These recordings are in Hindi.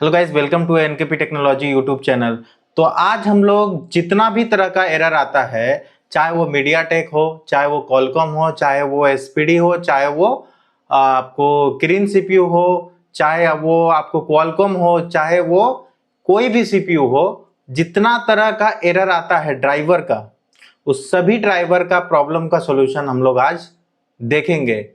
Hello guys, welcome to NKP technology YouTube channel. तो आज हम लोग जितना भी तरह का एरर आता है, चाहे वो मीडियाटेक हो, चाहे वो क्वालकॉम हो, चाहे वो एसपीडी हो, चाहे वो आपको किरिन सीपीयू हो, चाहे वो आपको क्वालकॉम हो, चाहे वो कोई भी सीपीयू हो, जितना तरह का एरर आता है ड्राइवर का, उस सभी ड्राइवर का प्रॉब्लम का सॉल्यूशन हम लोग आज देखेंगे।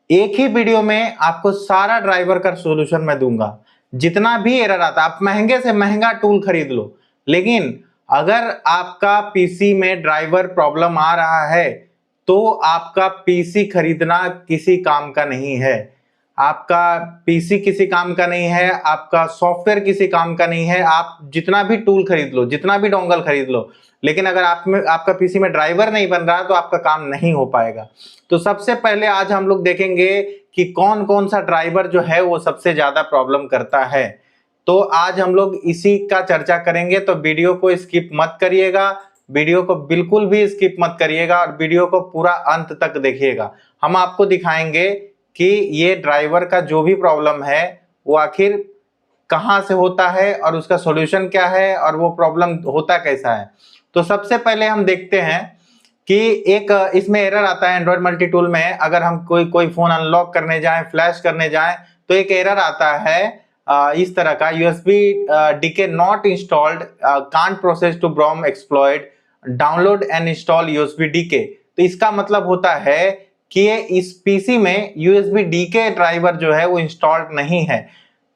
एक ही वीडियो में आपको सारा ड्राइवर का सॉल्यूशन मैं दूंगा। जितना भी एरर आता है, आप महंगे से महंगा टूल खरीद लो, लेकिन अगर आपका पीसी में ड्राइवर प्रॉब्लम आ रहा है तो आपका पीसी खरीदना किसी काम का नहीं है। आपका पीसी किसी काम का नहीं है, आपका सॉफ्टवेयर किसी काम का नहीं है। आप जितना भी टूल खरीद लो, जितना भी डोंगल खरीद लो, लेकिन अगर आपका पीसी में ड्राइवर नहीं बन रहा तो आपका काम नहीं हो पाएगा। तो सबसे पहले आज हम लोग देखेंगे कि कौन कौन सा ड्राइवर जो है वो सबसे ज्यादा प्रॉब्लम करता है। तो आज हम लोग इसी का चर्चा करेंगे, तो वीडियो को स्किप मत करिएगा, वीडियो को बिल्कुल भी स्किप मत करिएगा और वीडियो को पूरा अंत तक देखिएगा। हम आपको दिखाएंगे कि ये ड्राइवर का जो भी प्रॉब्लम है वो आखिर कहां से होता है और उसका सॉल्यूशन क्या है और वो प्रॉब्लम होता कैसा है। तो सबसे पहले हम देखते हैं कि एक इसमें एरर आता है एंड्रॉइड मल्टी टूल में। अगर हम कोई फोन अनलॉक करने जाएं, फ्लैश करने जाएं, तो एक एरर आता है इस तरह का, USB DK not installed, can't process to brom exploit, download and install USB DK. तो इसका मतलब होता है कि इस पीसी में यूएसबी डीके ड्राइवर जो है वो इंस्टॉल्ड नहीं है।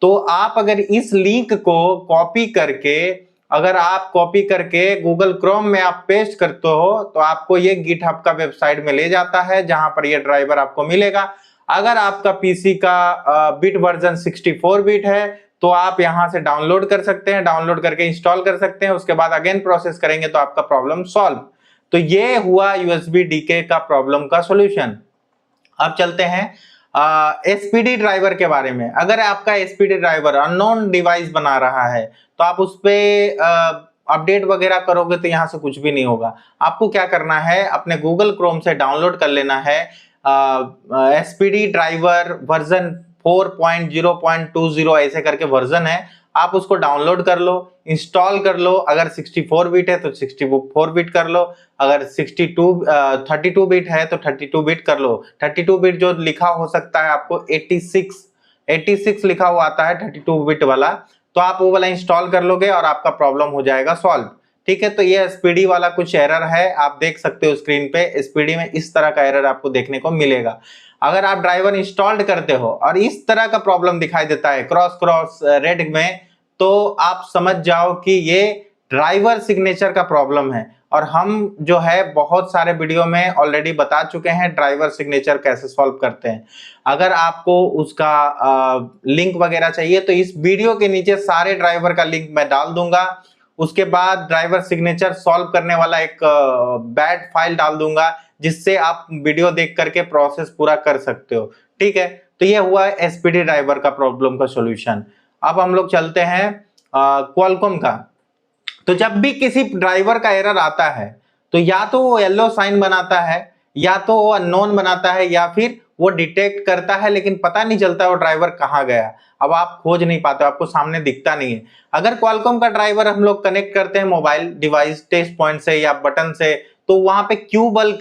तो आप अगर इस लिंक को कॉपी करके गूगल क्रोम में आप पेस्ट करते हो तो आपको ये गिटहब का वेबसाइट में ले जाता है, जहां पर ये ड्राइवर आपको मिलेगा। अगर आपका पीसी का बिट वर्जन 64 बिट है तो आप यहां से डाउनलोड कर सकते हैं, डाउनलोड करके इंस्टॉल कर सकते हैं, उसके बाद अगेन प्रोसेस करेंगे तो आपका प्रॉब्लम सॉल्व। तो ये हुआ यूएसबी डीके का प्रॉब्लम का सॉल्यूशन। अब चलते हैं एसपीडी ड्राइवर के बारे में। अगर आपका एसपीडी ड्राइवर अननोन डिवाइस बना रहा है तो आप उस पर अपडेट वगैरह करोगे तो यहाँ से कुछ भी नहीं होगा। आपको क्या करना है, अपने गूगल क्रोम से डाउनलोड कर लेना है एसपीडी ड्राइवर वर्जन 4.0.20 ऐसे करके वर्जन है। आप उसको डाउनलोड कर लो, इंस्टॉल कर लो। अगर 64 बिट है तो 64 बिट कर लो, अगर 32 बिट है तो 32 बिट कर लो। 32 बिट जो लिखा हो सकता है आपको 86 लिखा हुआ आता है 32 बिट वाला, तो आप वो वाला इंस्टॉल कर लोगे और आपका प्रॉब्लम हो जाएगा सॉल्व। ठीक है, तो ये एसपीडी वाला कुछ एरर है, आप देख सकते हो स्क्रीन पे। एसपीडी में इस तरह का एरर आपको देखने को मिलेगा। अगर आप ड्राइवर इंस्टॉल्ड करते हो और इस तरह का प्रॉब्लम दिखाई देता है क्रॉस रेड में, तो आप समझ जाओ कि ये ड्राइवर सिग्नेचर का प्रॉब्लम है। और हम जो है बहुत सारे वीडियो में ऑलरेडी बता चुके हैं ड्राइवर सिग्नेचर कैसे सॉल्व करते हैं। अगर आपको उसका लिंक वगैरह चाहिए तो इस वीडियो के नीचे सारे ड्राइवर का लिंक मैं डाल दूंगा। उसके बाद ड्राइवर सिग्नेचर सॉल्व करने वाला एक बैड फाइल डाल दूंगा, जिससे आप वीडियो देख करके प्रोसेस पूरा कर सकते हो। ठीक है, तो ये हुआ एसपीडी ड्राइवर का प्रॉब्लम का सॉल्यूशन। अब हम लोग चलते हैं क्वालकॉम का। तो जब भी किसी ड्राइवर का एरर आता है तो या तो वो येलो साइन बनाता है, या तो वो अननोन बनाता है, या फिर वो डिटेक्ट करता है लेकिन पता नहीं चलता वो ड्राइवर कहाँ गया। अब आप खोज नहीं पाते, आपको सामने दिखता नहीं है। अगर क्वालकॉम का ड्राइवर हम लोग कनेक्ट करते हैं मोबाइल डिवाइस टेस्ट पॉइंट से या बटन से, तो वहां पे Q bulk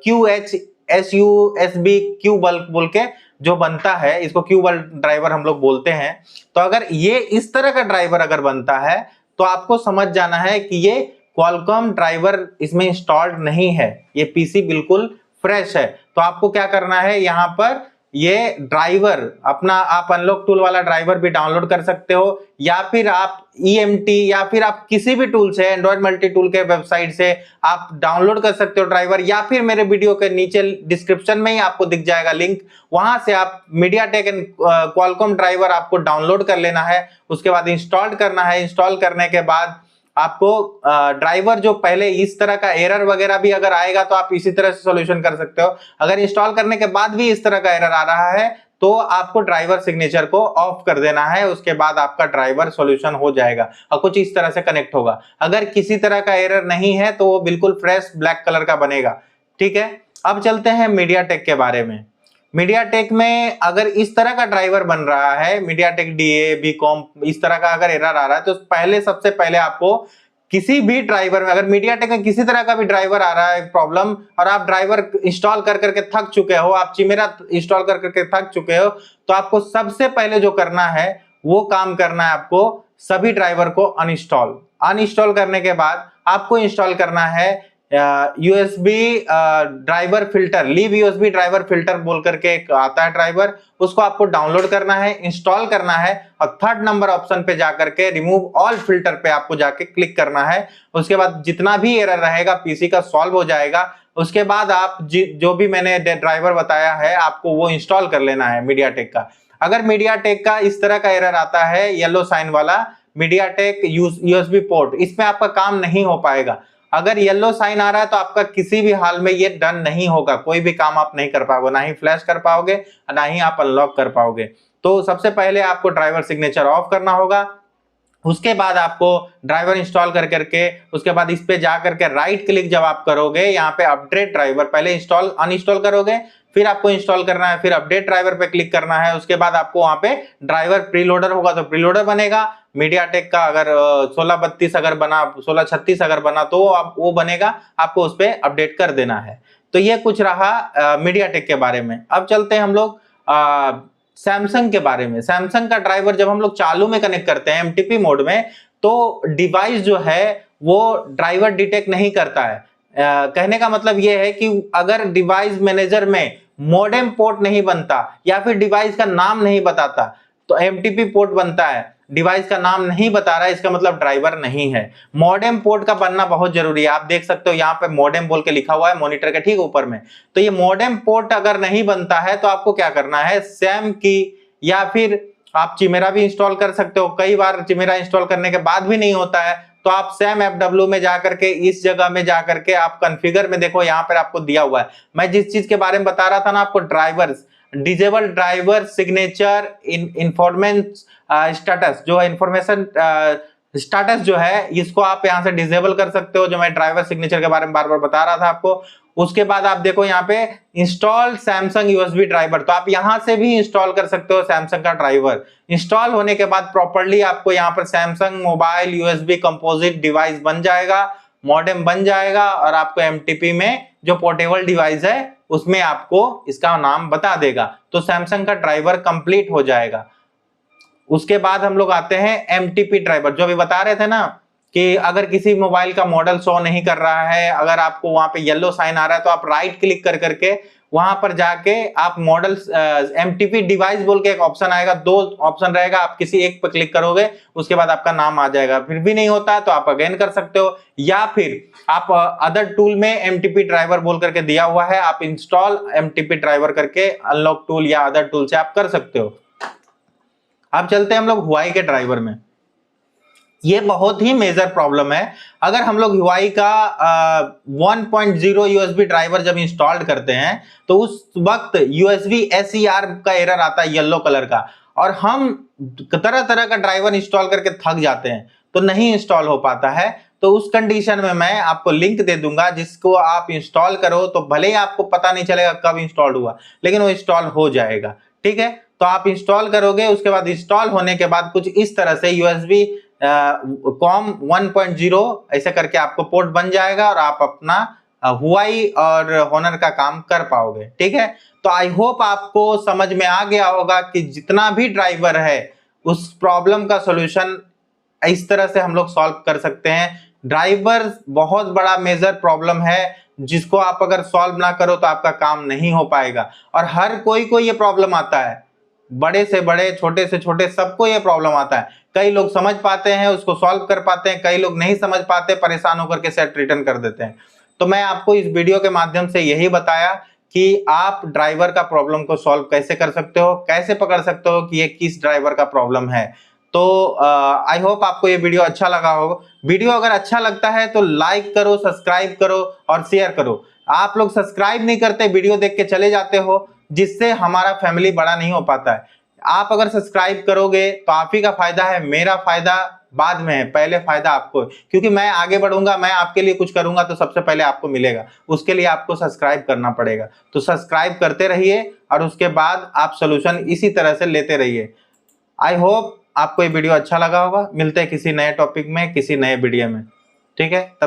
QHSUSB Q bulk बोल के जो बनता है, इसको क्यू बल्क ड्राइवर हम लोग बोलते हैं। तो अगर ये इस तरह का ड्राइवर अगर बनता है तो आपको समझ जाना है कि ये क्वालकॉम ड्राइवर इसमें इंस्टॉल्ड नहीं है, ये पीसी बिल्कुल फ्रेश है। तो आपको क्या करना है, यहाँ पर ये ड्राइवर अपना आप अनलॉक टूल वाला ड्राइवर भी डाउनलोड कर सकते हो, या फिर आप EMT या फिर आप किसी भी टूल से, एंड्रॉइड मल्टी टूल के वेबसाइट से आप डाउनलोड कर सकते हो ड्राइवर, या फिर मेरे वीडियो के नीचे डिस्क्रिप्शन में ही आपको दिख जाएगा लिंक, वहां से आप मीडियाटेक एंड क्वालकॉम ड्राइवर आपको डाउनलोड कर लेना है। उसके बाद इंस्टॉल करना है। इंस्टॉल करने के बाद आपको ड्राइवर जो पहले इस तरह का एरर वगैरह भी अगर आएगा तो आप इसी तरह से सॉल्यूशन कर सकते हो। अगर इंस्टॉल करने के बाद भी इस तरह का एरर आ रहा है तो आपको ड्राइवर सिग्नेचर को ऑफ कर देना है, उसके बाद आपका ड्राइवर सॉल्यूशन हो जाएगा और कुछ इस तरह से कनेक्ट होगा। अगर किसी तरह का एरर नहीं है तो वो बिल्कुल फ्रेश ब्लैक कलर का बनेगा। ठीक है, अब चलते हैं मीडियाटेक के बारे में। मीडियाटेक में अगर इस तरह का ड्राइवर बन रहा है, मीडियाटेक डीए बीकॉम इस तरह का अगर एरर आ रहा है, तो सबसे पहले आपको किसी भी ड्राइवर में, अगर मीडियाटेक में किसी तरह का भी ड्राइवर आ रहा है प्रॉब्लम, और आप ड्राइवर इंस्टॉल कर करके थक चुके हो, आप चिमेरा इंस्टॉल कर करके थक चुके हो, तो आपको सबसे पहले जो करना है वो काम करना है, आपको सभी ड्राइवर को अनइंस्टॉल करने के बाद आपको इंस्टॉल करना है USB driver filter, leave USB driver filter बोल करके एक आता है ड्राइवर, उसको आपको डाउनलोड करना है, इंस्टॉल करना है, और 3rd नंबर ऑप्शन पे जाकर के रिमूव ऑल फिल्टर पे आपको जाके क्लिक करना है। उसके बाद जितना भी एरर रहेगा पीसी का सॉल्व हो जाएगा। उसके बाद आप जो भी मैंने ड्राइवर बताया है आपको वो इंस्टॉल कर लेना है मीडियाटेक का। अगर मीडियाटेक का इस तरह का एरर आता है येलो साइन वाला, मीडियाटेक यूएसबी पोर्ट, इसमें आपका काम नहीं हो पाएगा। अगर येलो साइन आ रहा है तो आपका किसी भी हाल में ये डन नहीं होगा, कोई भी काम आप नहीं कर पाओगे, ना ही फ्लैश कर पाओगे, ना ही आप अनलॉक कर पाओगे। तो सबसे पहले आपको ड्राइवर सिग्नेचर ऑफ करना होगा। उसके बाद आपको ड्राइवर इंस्टॉल कर करके उसके बाद इस पे जा करके राइट क्लिक जब आप करोगे, यहाँ पे अपडेट ड्राइवर, पहले अनइंस्टॉल करोगे, फिर आपको इंस्टॉल करना है, फिर अपडेट ड्राइवर पे क्लिक करना है। उसके बाद आपको वहां पे ड्राइवर प्रीलोडर होगा तो प्रीलोडर बनेगा। मीडियाटेक का अगर 1632 अगर बना, 1636 अगर बना तो वो बनेगा, आपको उस पर अपडेट कर देना है। तो ये कुछ रहा मीडियाटेक के बारे में। अब चलते हैं हम लोग सैमसंग के बारे में। सैमसंग का ड्राइवर जब हम लोग चालू में कनेक्ट करते हैं एमटीपी मोड में, तो डिवाइस जो है वो ड्राइवर डिटेक्ट नहीं करता है। कहने का मतलब ये है कि अगर डिवाइस मैनेजर में मॉडेम पोर्ट नहीं बनता या फिर डिवाइस का नाम नहीं बताता, तो एमटीपी पोर्ट बनता है, डिवाइस का नाम नहीं बता रहा है, इसका मतलब ड्राइवर नहीं है। मॉडेम पोर्ट का बनना बहुत जरूरी है। आप देख सकते हो यहाँ पे मॉडेम बोल के लिखा हुआ है मॉनिटर के ठीक ऊपर में। तो ये मॉडेम पोर्ट अगर नहीं बनता है तो आपको क्या करना है, सैम की या फिर आप चिमेरा भी इंस्टॉल कर सकते हो। कई बार चिमेरा इंस्टॉल करने के बाद भी नहीं होता है तो आप सैम FW में जाकर के इस जगह में जाकर के आप कॉन्फ़िगर में देखो, यहाँ पर आपको दिया हुआ है। मैं जिस चीज के बारे में बता रहा था ना आपको, drivers disable driver signature enforcement status जो है, इंफॉर्मेशन स्टेटस जो है, इसको आप यहां से डिसेबल कर सकते हो, जो मैं ड्राइवर सिग्नेचर के बारे में बार बार बता रहा था आपको। उसके बाद आप देखो यहाँ पे इंस्टॉल सैमसंग यूएसबी ड्राइवर, तो आप यहां से भी इंस्टॉल कर सकते हो सैमसंग का ड्राइवर। इंस्टॉल होने के बाद प्रॉपर्ली आपको यहाँ पर Samsung mobile USB composite device बन जाएगा, मॉडेम बन जाएगा, और आपको एमटीपी में जो पोर्टेबल डिवाइस है उसमें आपको इसका नाम बता देगा। तो सैमसंग का ड्राइवर कंप्लीट हो जाएगा। उसके बाद हम लोग आते हैं एमटीपी ड्राइवर, जो अभी बता रहे थे ना कि अगर किसी मोबाइल का मॉडल शो नहीं कर रहा है, अगर आपको वहां पे येलो साइन आ रहा है, तो आप राइट क्लिक कर करके वहां पर जाके आप मॉडल एमटीपी डिवाइस बोल के एक ऑप्शन आएगा, 2 ऑप्शन रहेगा, आप किसी एक पर क्लिक करोगे उसके बाद आपका नाम आ जाएगा। फिर भी नहीं होता है तो आप अगेन कर सकते हो, या फिर आप अदर टूल में एमटीपी ड्राइवर बोल करके दिया हुआ है, आप इंस्टॉल एमटीपी ड्राइवर करके अनलॉक टूल या अदर टूल से आप कर सकते हो। अब चलते हैं हम लोग हुआई के ड्राइवर में। ये बहुत ही मेजर प्रॉब्लम है। अगर हम लोग हुआई का 1.0 यूएसबी ड्राइवर जब इंस्टॉल करते हैं तो उस वक्त यूएसबी SER का एरर आता है येलो कलर का, और हम तरह तरह का ड्राइवर इंस्टॉल करके थक जाते हैं तो नहीं इंस्टॉल हो पाता है। तो उस कंडीशन में मैं आपको लिंक दे दूंगा जिसको आप इंस्टॉल करो, तो भले ही आपको पता नहीं चलेगा कब इंस्टॉल हुआ, लेकिन वो इंस्टॉल हो जाएगा। ठीक है, तो आप इंस्टॉल करोगे, उसके बाद इंस्टॉल होने के बाद कुछ इस तरह से यूएसबी कॉम 1.0 ऐसे करके आपको पोर्ट बन जाएगा और आप अपना हुआई और होनर का काम कर पाओगे। ठीक है, तो आई होप आपको समझ में आ गया होगा कि जितना भी ड्राइवर है उस प्रॉब्लम का सॉल्यूशन इस तरह से हम लोग सॉल्व कर सकते हैं। ड्राइवर बहुत बड़ा मेजर प्रॉब्लम है जिसको आप अगर सॉल्व ना करो तो आपका काम नहीं हो पाएगा, और हर कोई को ये प्रॉब्लम आता है, बड़े से बड़े छोटे से छोटे सबको ये प्रॉब्लम आता है। कई लोग समझ पाते हैं उसको सॉल्व कर पाते हैं, कई लोग नहीं समझ पाते, परेशान होकर के सेट रिटर्न कर देते हैं। तो मैं आपको इस वीडियो के माध्यम से यही बताया कि आप ड्राइवर का प्रॉब्लम को सॉल्व कैसे कर सकते हो, कैसे पकड़ सकते हो कि ये किस ड्राइवर का प्रॉब्लम है। तो आई होप आपको ये वीडियो अच्छा लगा होगा। वीडियो अगर अच्छा लगता है तो लाइक करो, सब्सक्राइब करो और शेयर करो। आप लोग सब्सक्राइब नहीं करते, वीडियो देख के चले जाते हो, जिससे हमारा फैमिली बड़ा नहीं हो पाता है। आप अगर सब्सक्राइब करोगे तो आप ही का फायदा है, मेरा फायदा बाद में है, पहले फायदा आपको है। क्योंकि मैं आगे बढ़ूंगा, मैं आपके लिए कुछ करूंगा तो सबसे पहले आपको मिलेगा, उसके लिए आपको सब्सक्राइब करना पड़ेगा। तो सब्सक्राइब करते रहिए और उसके बाद आप सोल्यूशन इसी तरह से लेते रहिए। आई होप आपको ये वीडियो अच्छा लगा होगा। मिलते हैं किसी नए टॉपिक में, किसी नए वीडियो में। ठीक है, तब